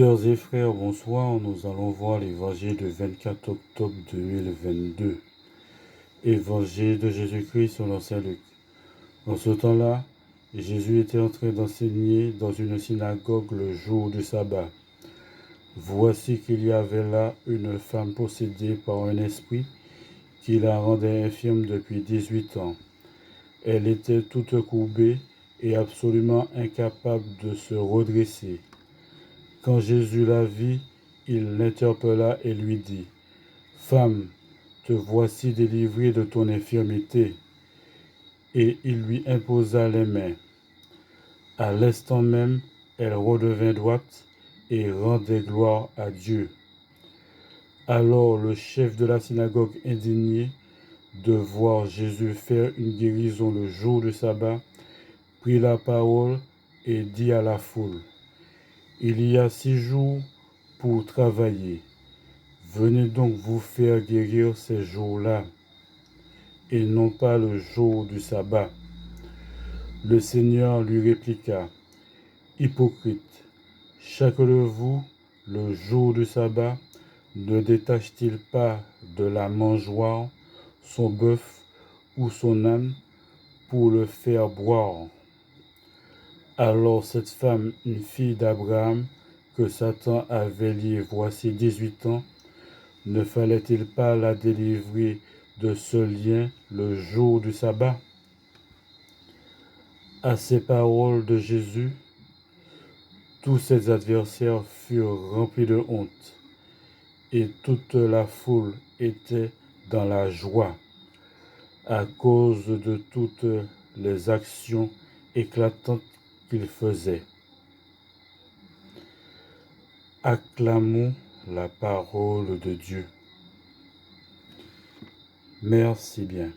Sœurs et frères, bonsoir. Nous allons voir l'évangile du 24 octobre 2022. Évangile de Jésus-Christ selon saint Luc. En ce temps-là, Jésus était en train d'enseigner dans une synagogue le jour du sabbat. Voici qu'il y avait là une femme possédée par un esprit qui la rendait infirme depuis 18 ans. Elle était toute courbée et absolument incapable de se redresser. Quand Jésus la vit, il l'interpella et lui dit : « Femme, te voici délivrée de ton infirmité. » Et il lui imposa les mains. À l'instant même, elle redevint droite et rendait gloire à Dieu. Alors le chef de la synagogue, indigné de voir Jésus faire une guérison le jour du sabbat, prit la parole et dit à la foule : « Il y a 6 jours pour travailler. Venez donc vous faire guérir ces jours-là, et non pas le jour du sabbat. » Le Seigneur lui répliqua : « Hypocrite, chacun de vous, le jour du sabbat, ne détache-t-il pas de la mangeoire son bœuf ou son âne pour le faire boire ? Alors cette femme, une fille d'Abraham, que Satan avait liée voici 18 ans, ne fallait-il pas la délivrer de ce lien le jour du sabbat ? » À ces paroles de Jésus, tous ses adversaires furent remplis de honte, et toute la foule était dans la joie à cause de toutes les actions éclatantes qu'il faisait. Acclamons la parole de Dieu. Merci bien.